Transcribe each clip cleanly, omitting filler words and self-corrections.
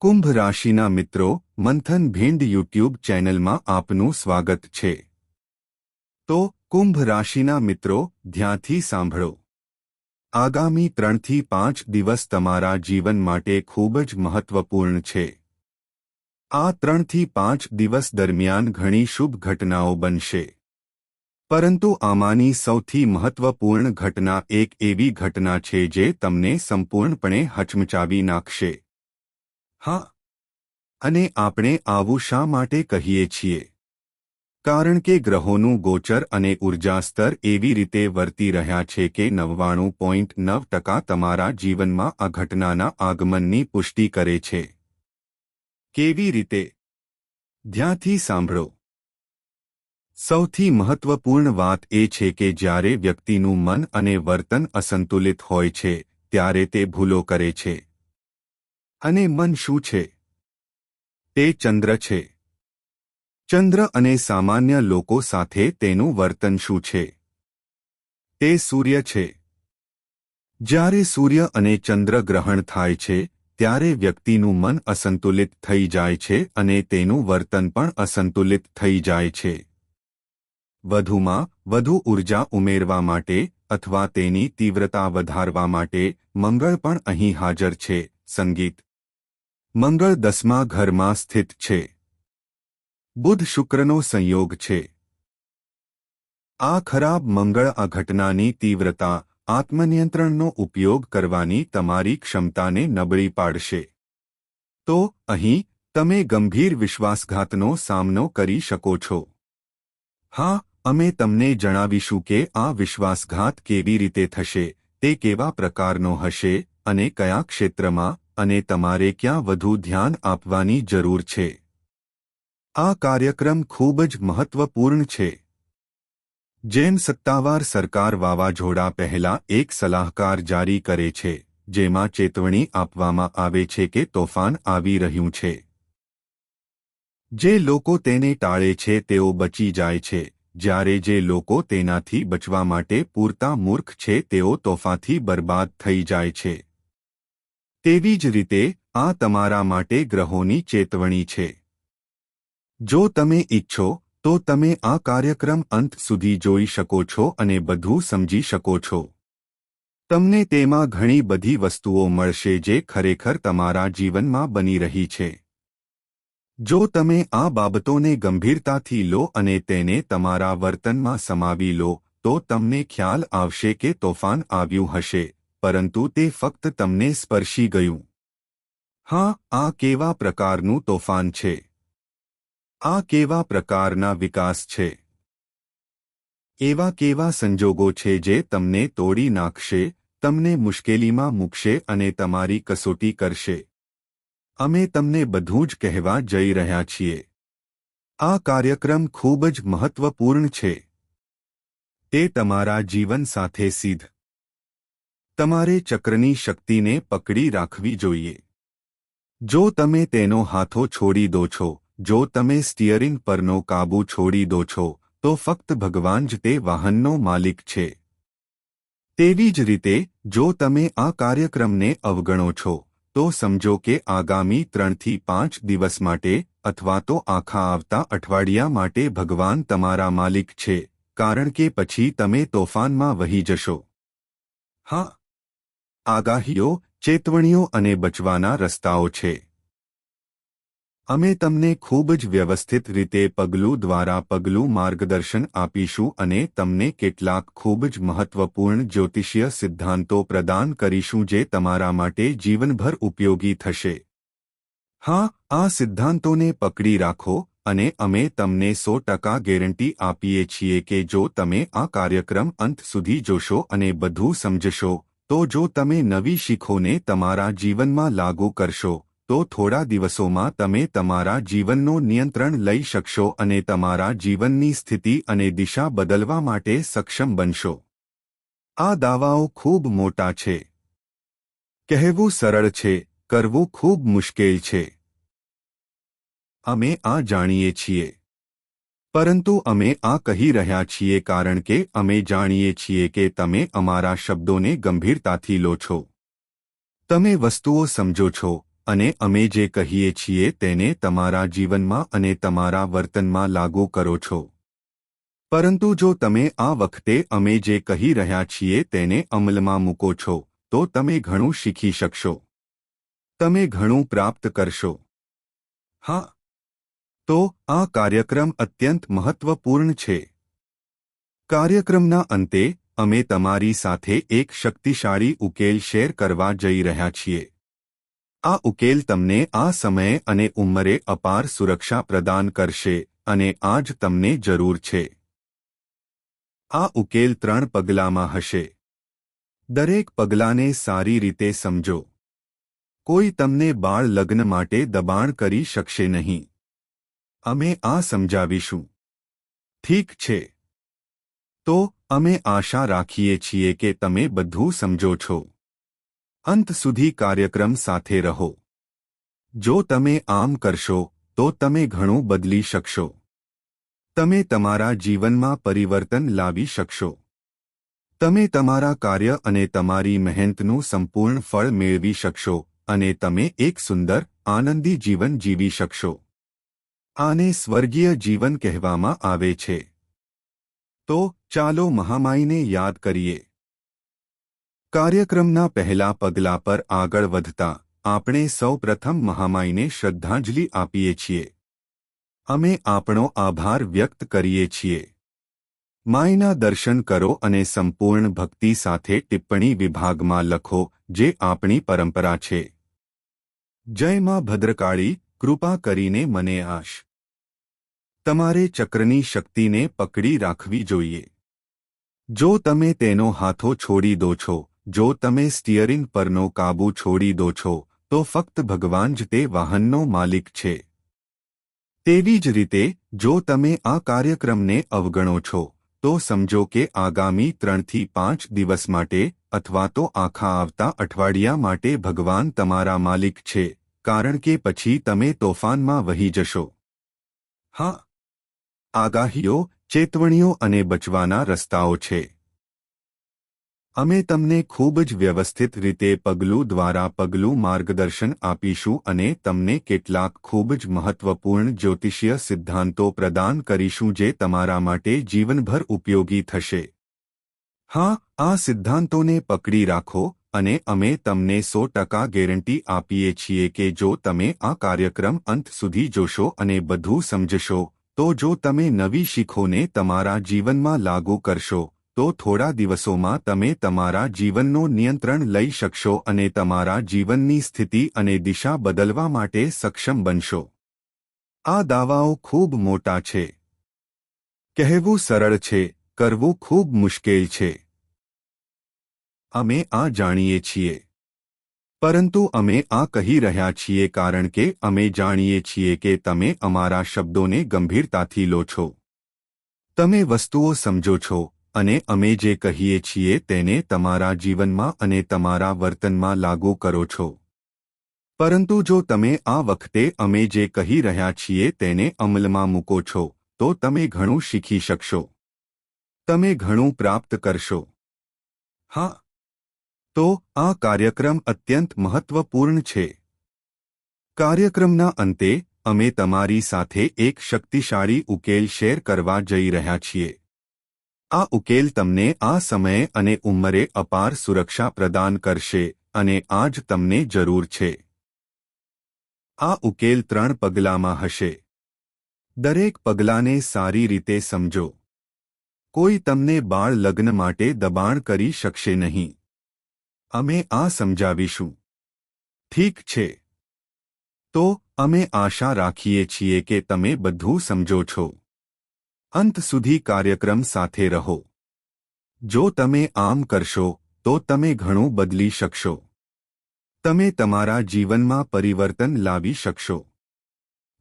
કુંભ રાશિના મિત્રો, મંથન ભીંડ યુટ્યુબ ચેનલમાં આપનું સ્વાગત છે। તો કુંભ રાશિના મિત્રો, ધ્યાનથી સાંભળો। આગામી 3 થી 5 દિવસ તમારા જીવન માટે ખૂબ જ મહત્વપૂર્ણ છે। આ 3 થી 5 દિવસ દરમિયાન ઘણી શુભ ઘટનાઓ બનશે, પરંતુ આમાંની સૌથી મહત્વપૂર્ણ ઘટના એક એવી ઘટના છે જે તમને સંપૂર્ણપણે હચમચાવી નાખશે। હા, અને આપણે આવું શા માટે કહીએ છીએ? કારણ કે ગ્રહોનું ગોચર અને ઉર્જા સ્તર એવી રીતે વર્તી રહ્યા છે કે 99.9% તમારા જીવનમાં આ ઘટનાના આગમનની પુષ્ટિ કરે છે। કેવી રીતે? ધ્યાનથી સાંભળો। સૌથી મહત્વપૂર્ણ વાત એ છે કે જ્યારે વ્યક્તિનું મન અને વર્તન અસંતુલિત હોય છે, ત્યારે તે ભૂલો કરે છે। અને મન શું છે? તે ચંદ્ર છે। ચંદ્ર અને સામાન્ય લોકો સાથે તેનું વર્તન શું છે? તે સૂર્ય છે। જ્યારે સૂર્ય અને ચંદ્ર ગ્રહણ થાય છે, ત્યારે વ્યક્તિનું મન અસંતુલિત થઈ જાય છે અને તેનું વર્તન પણ અસંતુલિત થઈ જાય છે। વધુમાં વધુ ઊર્જા ઉમેરવા માટે અથવા તેની તીવ્રતા વધારવા માટે મંગળ પણ અહીં હાજર છે। સંગીત મંગળ 10મા ઘરમાં સ્થિત છે। બુધ શુક્રનો સંયોગ છે। આ ખરાબ મંગળ આ ઘટનાની તીવ્રતા, આત્મનિયંત્રણનો ઉપયોગ કરવાની તમારી ક્ષમતાને નબળી પાડશે। તો અહીં તમે ગંભીર વિશ્વાસઘાતનો સામનો કરી શકો છો। હા, અમે તમને જણાવીશું કે આ વિશ્વાસઘાત કેવી રીતે થશે, તે કેવા પ્રકારનો હશે અને કયા ક્ષેત્રમાં, અને તમારે ક્યાં વધુ ધ્યાન આપવાની જરૂર છે। આ કાર્યક્રમ ખૂબ જ મહત્વપૂર્ણ છે। જેમ સત્તાવાર સરકાર વાવાઝોડા પહેલા એક સલાહકાર જારી કરે છે, જેમાં ચેતવણી આપવામાં આવે છે કે તોફાન આવી રહ્યું છે। જે લોકો તેને ટાળે છે તેઓ બચી જાય છે, જ્યારે જે લોકો તેનાથી બચવા માટે પૂરતા મૂર્ખ છે તેઓ તોફાનથી બરબાદ થઈ જાય છે। તેવી જ રીતે આ તમારા માટે ગ્રહોની ચેતવણી છે। જો તમે ઈચ્છો તો તમે આ કાર્યક્રમ અંત સુધી જોઈ શકો છો અને બધું સમજી શકો છો। તમને તેમાં ઘણી બધી વસ્તુઓ મળશે જે ખરેખર તમારા જીવનમાં બની રહી છે। જો તમે આ બાબતોને ગંભીરતાથી લો અને તેને તમારા વર્તનમાં સમાવી લો, તો તમને ખ્યાલ આવશે કે તોફાન આવ્યું હશે, પરંતુ તે ફક્ત તમને સ્પર્શી ગયું। હા, આ કેવા પ્રકારનું તોફાન છે? આ કેવા પ્રકારના વિકાસ છે? એવા કેવા સંજોગો છે જે તમને તોડી નાખશે, તમને મુશ્કેલીમાં મૂકશે અને તમારી કસોટી કરશે? અમે તમને બધું જ કહેવા જઈ રહ્યા છીએ। આ કાર્યક્રમ ખૂબ જ મહત્વપૂર્ણ છે। તે તમારા જીવન સાથે સીધ તમારે ચક્રની શક્તિને પકડી રાખવી જોઈએ। જો તમે તેનો હાથો છોડી દો છો, જો તમે સ્ટીયરિંગ પરનો કાબૂ છોડી દો છો, તો ફક્ત ભગવાન જ તે વાહનનો માલિક છે। તેવી જ રીતે જો તમે આ કાર્યક્રમને અવગણો છો, તો સમજો કે આગામી 3 થી 5 દિવસ માટે અથવા તો આખા આવતા અઠવાડિયા માટે ભગવાન તમારા માલિક છે, કારણ કે પછી તમે તોફાનમાં વહી જશો। હા, આગાહીઓ, ચેતવણીઓ અને બચવાના રસ્તાઓ છે। અમે તમને ખૂબ જ વ્યવસ્થિત રીતે પગલું દ્વારા પગલું માર્ગદર્શન આપીશું અને તમને કેટલાક ખૂબ જ મહત્વપૂર્ણ જ્યોતિષીય સિદ્ધાંતો પ્રદાન કરીશું જે તમારા માટે જીવનભર ઉપયોગી થશે। હા, આ સિદ્ધાંતોને પકડી રાખો અને અમે તમને 100% ગેરંટી આપીએ છીએ કે જો તમે આ કાર્યક્રમ અંત સુધી જોશો અને બધું સમજશો, તો જો તમે નવી શીખોને તમારા જીવનમાં લાગુ કરશો, તો થોડા દિવસોમાં તમે તમારા જીવનનો નિયંત્રણ લઈ શકશો અને તમારા જીવનની સ્થિતિ અને દિશા બદલવા માટે સક્ષમ બનશો। આ દાવાઓ ખૂબ મોટા છે। કહેવું સરળ છે, કરવું ખૂબ મુશ્કેલ છે। અમે આ જાણીએ છીએ, પરંતુ અમે આ કહી રહ્યા છીએ કારણ કે અમે જાણીએ છીએ કે તમે અમારા શબ્દોને ગંભીરતાથી લો છો। તમે વસ્તુઓ સમજો છો, અને અમે જે કહીએ છીએ તેને તમારા જીવનમાં અને તમારા વર્તનમાં લાગુ કરો છો. પરંતુ જો તમે આ વખતે અમે જે કહી રહ્યા છીએ તેને અમલમાં મૂકો છો, તો તમે ઘણું શીખી શકશો. તમે ઘણું પ્રાપ્ત કરશો. હા, તો આ કાર્યક્રમ અત્યંત મહત્વપૂર્ણ છે. કાર્યક્રમના અંતે અમે તમારી સાથે એક શક્તિશાળી ઉકેલ શેર કરવા જઈ રહ્યા છીએ. આ ઉકેલ તમને આ સમયે અને ઉંમરે અપાર સુરક્ષા પ્રદાન કરશે અને આ જ તમને જરૂર છે. આ ઉકેલ 3 પગલામાં હશે. દરેક પગલાને સારી રીતે સમજો. કોઈ તમને બાળ લગ્ન માટે દબાણ કરી શકશે નહીં. અમે આ સમજાવીશું. ઠીક છે. તો અમે આશા રાખીએ છીએ કે તમે બધું સમજો છો. અંત સુધી કાર્યક્રમ સાથે રહો. જો તમે આમ કરશો તો તમે ઘણું બદલી શકશો. તમે તમારા જીવનમાં પરિવર્તન લાવી શકશો. તમે તમારા કાર્ય અને તમારી મહેનતનું સંપૂર્ણ ફળ મેળવી શકશો અને તમે એક સુંદર, આનંદી જીવન જીવી શકશો. આને સ્વર્ગીય જીવન કહેવામાં આવે છે. તો ચાલો મહામાઈને યાદ કરીએ. કાર્યક્રમના પહેલા પગલા પર આગળ વધતા આપણે સૌ પ્રથમ મહામાઈને શ્રદ્ધાંજલિ આપીએ છીએ. અમે આપણો આભાર વ્યક્ત કરીએ છીએ. માયના દર્શન કરો અને સંપૂર્ણ ભક્તિ સાથે ટિપ્પણી વિભાગમાં લખો, જે આપણી પરંપરા છે. જય માં ભદ્રકાળી, કૃપા કરીને મને આશ. તમારે ચક્રની શક્તિને પકડી રાખવી જોઈએ. જો તમે તેનો હાથો છોડી દો છો, જો તમે સ્ટીયરિંગ પરનો કાબૂ છોડી દો છો, તો ફક્ત ભગવાન જ તે વાહનનો માલિક છે. તેવી જ રીતે, જો તમે આ કાર્યક્રમને અવગણો છો, તો સમજો કે આગામી 3 થી 5 દિવસ માટે અથવા તો આખા આવતા અઠવાડિયા માટે ભગવાન તમારા માલિક છે, કારણ કે પછી તમે તોફાનમાં વહી જશો. હા, આગાહીઓ, ચેતવણીઓ અને બચવાના રસ્તાઓ છે. અમે તમને ખૂબ જ વ્યવસ્થિત રીતે પગલું દ્વારા પગલું માર્ગદર્શન આપીશું અને તમને કેટલાક ખૂબ જ મહત્વપૂર્ણ જ્યોતિષીય સિદ્ધાંતો પ્રદાન કરીશું જે તમારા માટે જીવનભર ઉપયોગી થશે. હા, આ સિદ્ધાંતોને પકડી રાખો અને અમે તમને 100% ગેરંટી આપીએ છીએ કે જો તમે આ કાર્યક્રમ અંત સુધી જોશો અને બધું સમજશો, તો જો તમે નવી શીખોને તમારા જીવનમાં લાગુ કરશો, તો થોડા દિવસોમાં તમે તમારા જીવનનો નિયંત્રણ લઈ શકશો અને તમારા જીવનની સ્થિતિ અને દિશા બદલવા માટે સક્ષમ બનશો. આ દાવાઓ ખૂબ મોટા છે. કહેવું સરળ છે, કરવું ખૂબ મુશ્કેલ છે. અમે આ જાણીએ છીએ. પરંતુ અમે આ કહી રહ્યા છીએ કારણ કે અમે જાણીએ છીએ કે તમે અમારા શબ્દોને ગંભીરતાથી લો છો. તમે વસ્તુઓ સમજો છો અને અમે જે કહીએ છીએ તેને તમારા જીવનમાં અને તમારા વર્તનમાં લાગુ કરો છો. પરંતુ જો તમે આ વખતે અમે જે કહી રહ્યા છીએ તેને અમલમાં મૂકો છો, તો તમે ઘણું શીખી શકશો. તમે ઘણું પ્રાપ્ત કરશો. હા, તો આ કાર્યક્રમ અત્યંત મહત્વપૂર્ણ છે. કાર્યક્રમના અંતે અમે તમારી સાથે એક શક્તિશાળી ઉકેલ શેર કરવા જઈ રહ્યા છીએ. આ ઉકેલ તમને આ સમયે અને ઉંમરે અપાર સુરક્ષા પ્રદાન કરશે અને આ જ તમને જરૂર છે. આ ઉકેલ 3 પગલામાં હશે. દરેક પગલાને સારી રીતે સમજો. કોઈ તમને બાળ લગ્ન માટે દબાણ કરી શકશે નહીં. અમે આ સમજાવીશું. ઠીક છે. તો અમે આશા રાખીએ છીએ કે તમે બધું સમજો છો. અંત સુધી કાર્યક્રમ સાથે રહો. જો તમે આમ કરશો, તો તમે ઘણું બદલી શકશો. તમે તમારા જીવનમાં પરિવર્તન લાવી શકશો.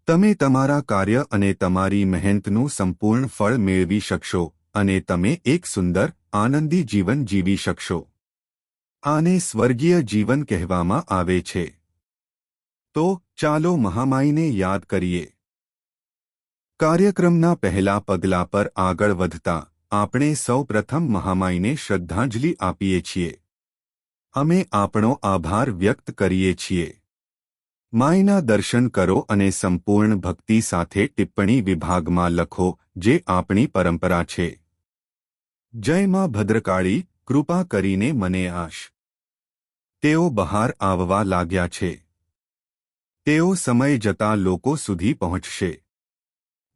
તમે તમારા કાર્ય અને તમારી મહેનતનું સંપૂર્ણ ફળ મેળવી શકશો અને તમે એક સુંદર, આનંદી જીવન જીવી શકશો. આને સ્વર્ગીય જીવન કહેવામાં આવે છે. તો ચાલો મહામાઈને યાદ કરીએ. કાર્યક્રમના પહેલા પગલા પર આગળ વધતા આપણે સૌ પ્રથમ મહામાઈને શ્રદ્ધાંજલિ આપીએ છીએ. અમે આપણો આભાર વ્યક્ત કરીએ છીએ. માયના દર્શન કરો અને સંપૂર્ણ ભક્તિ સાથે ટિપ્પણી વિભાગમાં લખો, જે આપણી પરંપરા છે. જય માં ભદ્રકાળી, કૃપા કરીને મને આશ. તેઓ બહાર આવવા લાગ્યા છે. તેઓ સમય જતાં લોકો સુધી પહોંચશે.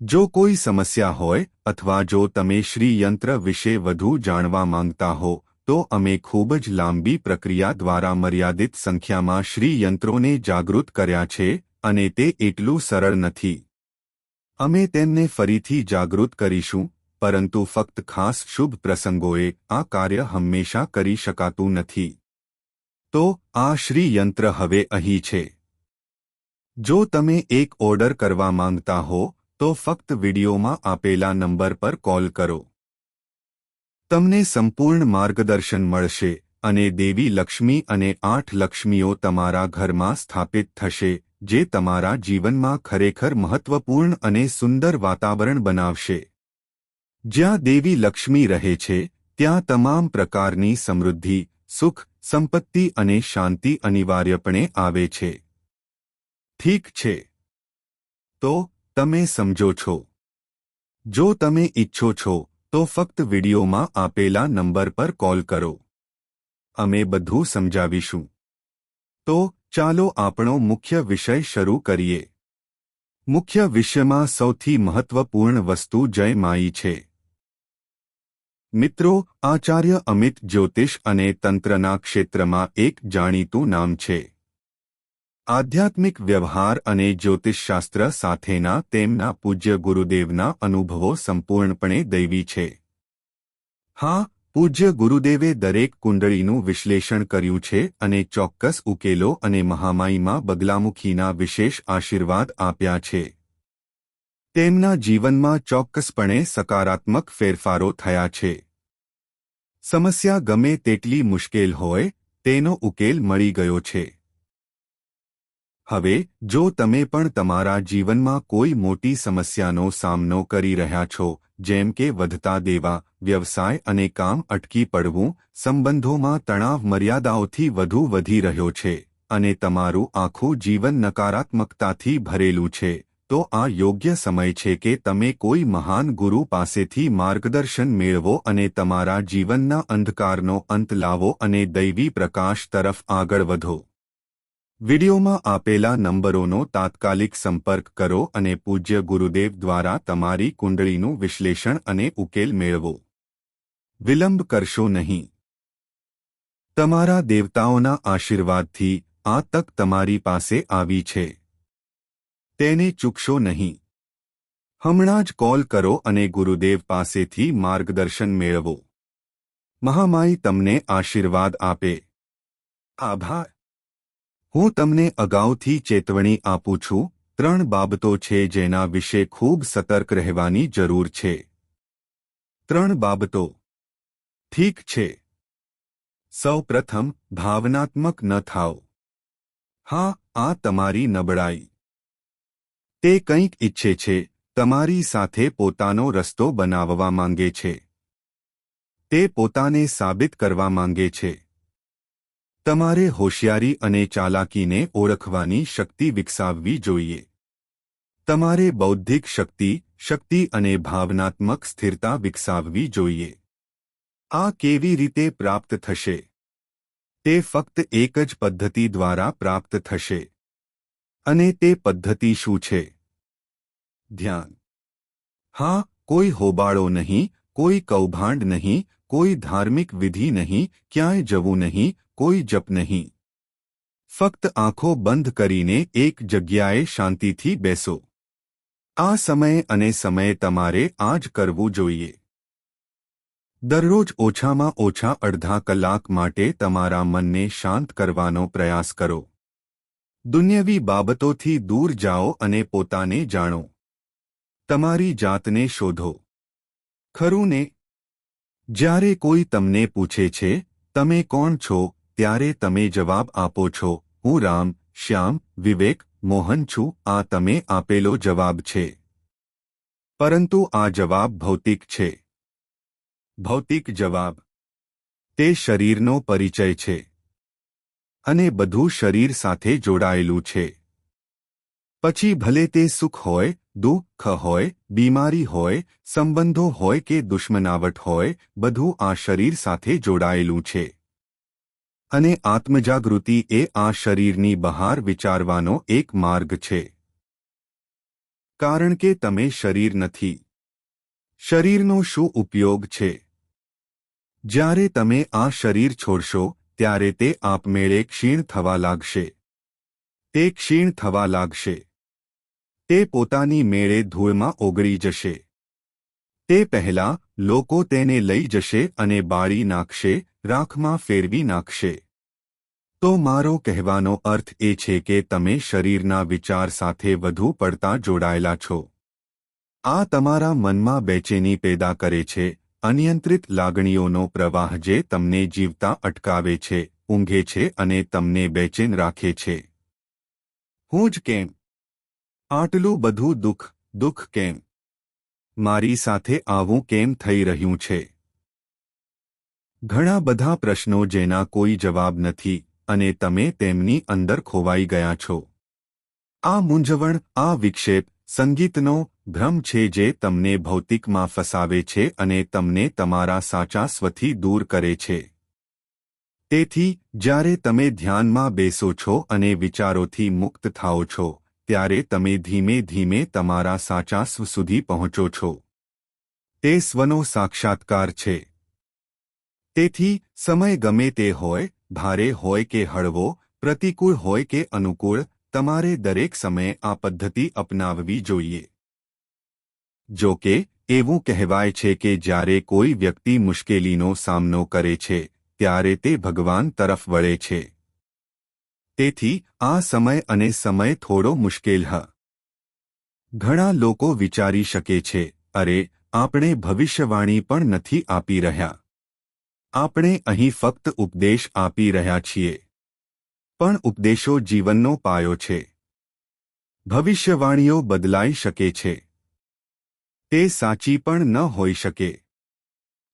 જો કોઈ સમસ્યા હોય અથવા જો તમે શ્રી યંત્ર વિશે વધુ જાણવા માંગતા હો, તો અમે ખૂબ જ લાંબી પ્રક્રિયા દ્વારા મર્યાદિત સંખ્યામાં શ્રી યંત્રોને જાગૃત કર્યા છે અને તે એટલું સરળ નથી. અમે તેમને ફરીથી જાગૃત કરીશું, પરંતુ ફક્ત ખાસ શુભ પ્રસંગોએ આ કાર્ય હંમેશા કરી શકાતું નથી. તો આ શ્રી યંત્ર હવે અહીં છે. જો તમે એક ઓર્ડર કરવા માંગતા હો, તો ફક્ત વિડીયોમાં આપેલા નંબર પર કોલ કરો. તમને સંપૂર્ણ માર્ગદર્શન મળશે અને દેવી લક્ષ્મી અને 8 લક્ષ્મીઓ તમારા ઘરમાં સ્થાપિત થશે, જે તમારા જીવનમાં ખરેખર મહત્વપૂર્ણ અને સુંદર વાતાવરણ બનાવશે. જ્યાં દેવી લક્ષ્મી રહે છે, ત્યાં તમામ પ્રકારની સમૃદ્ધિ, સુખ, સંપત્તિ અને શાંતિ અનિવાર્યપણે આવે છે. ઠીક છે. તો તમે સમજો છો. જો તમે ઈચ્છો છો, તો ફક્ત વિડીયોમાં આપેલા નંબર પર કોલ કરો. અમે બધું સમજાવીશું. તો ચાલો આપણો મુખ્ય વિષય શરૂ કરીએ. મુખ્ય વિષયમાં સૌથી મહત્વપૂર્ણ વસ્તુ જય માઈ છે. મિત્રો, આચાર્ય અમિત જ્યોતિષ અને તંત્રના ક્ષેત્રમાં એક જાણીતું નામ છે. આધ્યાત્મિક વ્યવહાર અને જ્યોતિષશાસ્ત્ર સાથેના તેમના પૂજ્ય ગુરુદેવના અનુભવો સંપૂર્ણપણે દૈવી છે. હા, પૂજ્ય ગુરુદેવે દરેક કુંડળીનું વિશ્લેષણ કર્યું છે અને ચોક્કસ ઉકેલો અને મહામાઈમાં બગલામુખીના વિશેષ આશીર્વાદ આપ્યા છે. તેમના જીવનમાં ચોક્કસપણે સકારાત્મક ફેરફારો થયા છે. સમસ્યા ગમે તેટલી મુશ્કેલ હોય, તેનો ઉકેલ મળી ગયો છે. હવે, જો તમે પણ તમારા જીવનમાં કોઈ મોટી સમસ્યાનો સામનો કરી રહ્યા છો, જેમ કે વધતા દેવા, વ્યવસાય અને કામ અટકી પડવું, સંબંધોમાં તણાવ મર્યાદાઓથી વધુ વધી રહ્યો છે, અને તમારું આખું જીવન નકારાત્મકતાથી ભરેલું છે, તો આ યોગ્ય સમય છે કે તમે કોઈ મહાન ગુરુ પાસેથી માર્ગદર્શન મેળવો અને તમારા જીવનના અંધકારનો અંત લાવો અને દૈવી પ્રકાશ તરફ આગળ વધો. વિડીયોમાં આપેલા નંબરોનો તાત્કાલિક સંપર્ક કરો અને પૂજ્ય ગુરુદેવ દ્વારા તમારી કુંડળીનું વિશ્લેષણ અને ઉકેલ મેળવો. વિલંબ કરશો નહીં. તમારા દેવતાઓના આશીર્વાદથી આ તક તમારી પાસે આવી છે. તેને ચૂકશો નહીં. હમણાં જ કોલ કરો અને ગુરુદેવ પાસેથી માર્ગદર્શન મેળવો. મહામાઈ તમને આશીર્વાદ આપે. આભાર. હું તમને અગાઉથી ચેતવણી આપું છું, 3 બાબતો છે જેના વિશે ખૂબ સતર્ક રહેવાની જરૂર છે. 3 બાબતો. ઠીક છે. સૌ પ્રથમ, ભાવનાત્મક ન થાઓ. હા, આ તમારી નબળાઈ. તે કંઈક ઈચ્છે છે, તમારી સાથે પોતાનો રસ્તો બનાવવા માંગે છે. તે પોતાને સાબિત કરવા માંગે છે. તમારે હોશિયારી અને ચાલાકીને ઓળખવાની શક્તિ વિકસાવવી જોઈએ. તમારે બૌદ્ધિક શક્તિ અને ભાવનાત્મક સ્થિરતા વિકસાવવી જોઈએ. આ કેવી રીતે પ્રાપ્ત થશે? તે ફક્ત એક જ પદ્ધતિ દ્વારા પ્રાપ્ત થશે. અને તે પદ્ધતિ શું છે? ધ્યાન. હા, કોઈ હોબાળો નહીં, કોઈ કૌભાંડ નહીં, કોઈ ધાર્મિક વિધિ નહીં, ક્યાંય જવું નહીં, કોઈ જપ નહીં. ફક્ત આંખો બંધ કરીને એક જગ્યાએ શાંતિથી બેસો. આ સમય અને સમયે તમારે આ જ કરવું જોઈએ. દરરોજ ઓછામાં ઓછા અડધા કલાક માટે તમારા મનને શાંત કરવાનો પ્રયાસ કરો. દુન્યવી બાબતોથી દૂર જાઓ અને પોતાને જાણો. તમારી જાતને શોધો. ખરું ને? જ્યારે કોઈ તમને પૂછે છે, તમે કોણ છો, ત્યારે તમે જવાબ આપો છો, હું રામ, શ્યામ, વિવેક, મોહન છું. આ તમે આપેલો જવાબ છે. પરંતુ આ જવાબ ભૌતિક છે. ભૌતિક જવાબ. તે શરીરનો પરિચય છે. અને બધું શરીર સાથે જોડાયેલું છે. પછી ભલે તે સુખ હોય, દુઃખ હોય, બીમારી હોય, સંબંધો હોય કે દુશ્મનાવટ હોય, બધું આ શરીર સાથે જોડાયેલું છે. અને આત્મજાગૃતિ એ આ શરીરની બહાર વિચારવાનો એક માર્ગ છે. કારણ કે તમે શરીર નથી. શરીરનો શું ઉપયોગ છે? જ્યારે તમે આ શરીર છોડશો ત્યારે તે આપમેળે ક્ષીણ થવા લાગશે. તે ક્ષીણ થવા લાગશે. તે પોતાની મેળે ધૂળમાં ઓગળી જશે. તે પહેલાં લોકો તેને લઈ જશે અને બાળી નાખશે, રાખમાં ફેરવી નાખશે. તો મારો કહેવાનો અર્થ એ છે કે તમે શરીરના વિચાર સાથે વધુ પડતા જોડાયેલા છો. આ તમારા મનમાં બેચેની પેદા કરે છે, અનિયંત્રિત લાગણીઓનો પ્રવાહ જે તમને જીવતા અટકાવે છે, ઊંઘે છે અને તમને બેચેન રાખે છે. હું જ કેમ? આટલું બધું દુઃખ કેમ? મારી સાથે આવું કેમ થઈ રહ્યું છે? ઘણા બધા પ્રશ્નો જેના કોઈ જવાબ નથી અને તમે તેમની અંદર ખોવાઈ ગયા છો. આ મૂંઝવણ, આ વિક્ષેપ સંગીતનો ભ્રમ છે જે તમને ભૌતિકમાં ફસાવે છે અને તમને તમારા સાચા સ્વથી દૂર કરે છે. તેથી જ્યારે તમે ધ્યાનમાં બેસો છો અને વિચારોથી મુક્ત થાઓ છો, ત્યારે તમે ધીમે ધીમે તમારા સાચા સ્વ સુધી પહોંચો છો. તે સ્વનો સાક્ષાત્કાર છે. તેથી સમય ગમે તે હોય, ભારે હોય કે હળવો, પ્રતિકૂળ હોય કે અનુકૂળ, તમારે દરેક સમયે આ પદ્ધતિ અપનાવવી જોઈએ. જો કે એવું કહેવાય છે કે જ્યારે કોઈ વ્યક્તિ મુશ્કેલીનો સામનો કરે છે, ત્યારે તે ભગવાન તરફ વળે છે. તેથી આ સમય અને સમય થોડો મુશ્કેલ હ. ઘણા લોકો વિચારી શકે છે, અરે, આપણે ભવિષ્યવાણી પણ નથી આપી રહ્યા. આપણે અહીં ફક્ત ઉપદેશ આપી રહ્યા છીએ. પણ ઉપદેશો જીવનનો પાયો છે. ભવિષ્યવાણીઓ બદલાઈ શકે છે. તે સાચી પણ ન હોઈ શકે.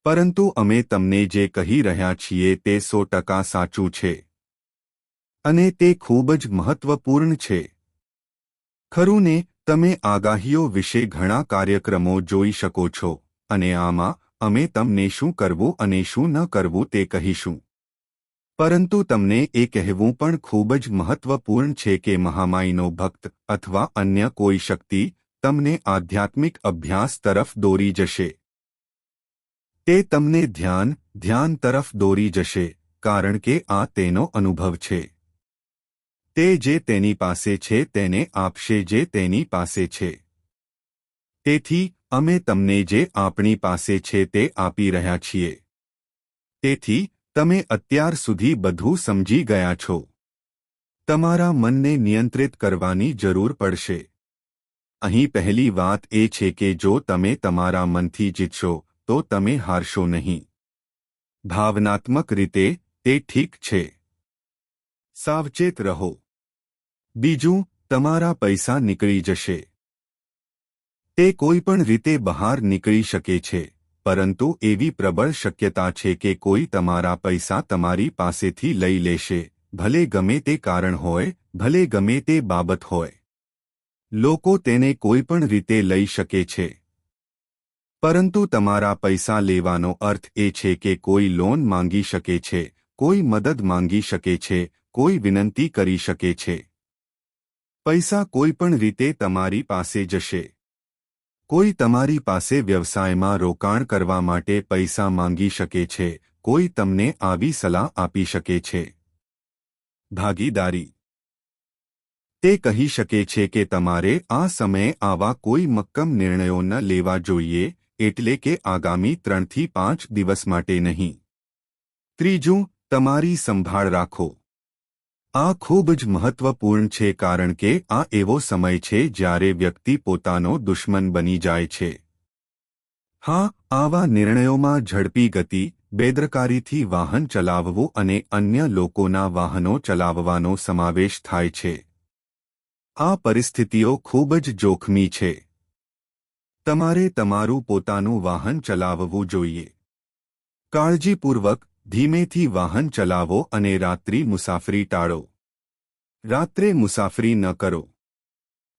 પરંતુ અમે તમને જે કહી રહ્યા છીએ તે 100% સાચું છે. અને તે ખૂબ જ મહત્વપૂર્ણ છે. ખરું ને? તમે આગાહીઓ વિશે ઘણા કાર્યક્રમો જોઈ શકો છો, અને આમાં અમે તમને શું કરવું અને શું ન કરવું તે કહીશું. પરંતુ તમને એ કહેવું પણ ખૂબ જ મહત્વપૂર્ણ છે કે મહામાઈનો ભક્ત અથવા અન્ય કોઈ શક્તિ તમને આધ્યાત્મિક અભ્યાસ તરફ દોરી જશે. તે તમને ધ્યાન તરફ દોરી જશે, કારણ કે આ તેનો અનુભવ છે. તે જે તેની પાસે છે તેને આપશે જે તેની પાસે છે. તેથી અમે તમને જે આપણી પાસે છે તે આપી રહ્યા છીએ. તેથી તમે અત્યાર સુધી બધું સમજી ગયા છો. તમારા મનને નિયંત્રિત કરવાની જરૂર પડશે. અહીં પહેલી વાત એ છે કે જો તમે તમારા મનથી જીતશો તો તમે હારશો નહીં. ભાવનાત્મક રીતે તે ઠીક છે. સાવચેત રહો. બીજું, તમારા પૈસા નીકળી જશે. તે કોઈ પણ રીતે બહાર નીકળી શકે છે, પરંતુ એવી પ્રબળ શક્યતા છે કે કોઈ તમારા પૈસા તમારી પાસેથી લઈ લેશે, ભલે ગમે તે કારણ હોય, ભલે ગમે તે બાબત હોય. લોકો તેને કોઈ પણ રીતે લઈ શકે છે. પરંતુ તમારા પૈસા લેવાનો અર્થ એ છે કે કોઈ લોન માંગી શકે છે, કોઈ મદદ માંગી શકે છે, કોઈ વિનંતી કરી શકે છે. પૈસા કોઈ પણ રીતે તમારી પાસે જશે. કોઈ તમારી પાસે વ્યવસાયમાં રોકાણ કરવા માટે પૈસા માંગી શકે છે, કોઈ તમને આવી સલાહ આપી શકે છે. ભાગીદારી. તે કહી શકે છે કે તમારે આ સમયે આવા કોઈ મક્કમ નિર્ણયો ન લેવા જોઈએ, એટલે કે આગામી 3 થી 5 દિવસ માટે નહીં. ત્રીજું, તમારી સંભાળ રાખો. આ ખૂબ જ મહત્વપૂર્ણ છે કારણ કે આ એવો સમય છે જ્યારે વ્યક્તિ પોતાનો દુશ્મન બની જાય છે. હા, આવા નિર્ણયોમાં ઝડપી ગતિ, બેદરકારીથી વાહન ચલાવવું અને અન્ય લોકોના વાહનો ચલાવવાનો સમાવેશ થાય છે. આ પરિસ્થિતિઓ ખૂબ જ જોખમી છે. તમારે તમારું પોતાનું વાહન ચલાવવું જોઈએ. કાળજીપૂર્વક, ધીમેથી વાહન ચલાવો અને રાત્રિ મુસાફરી ટાળો. રાત્રે મુસાફરી ન કરો.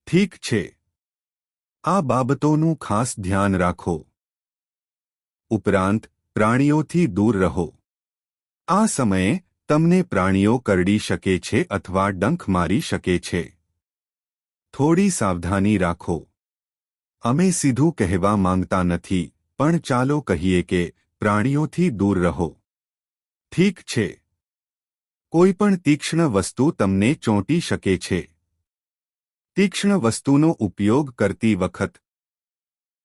ઠીક છે. આ બાબતોનું ખાસ ધ્યાન રાખો. ઉપરાંત પ્રાણીઓથી દૂર રહો. આ સમયે તમને પ્રાણીઓ કરડી શકે છે અથવા ડંખ મારી શકે છે. થોડી સાવધાની રાખો. અમે સીધું કહેવા માંગતા નથી, પણ ચાલો કહીએ કે પ્રાણીઓથી દૂર રહો. ઠીક છે. કોઈપણ તીક્ષ્ણ વસ્તુ તમને ચોંટી શકે છે. તીક્ષ્ણ વસ્તુનો ઉપયોગ કરતી વખત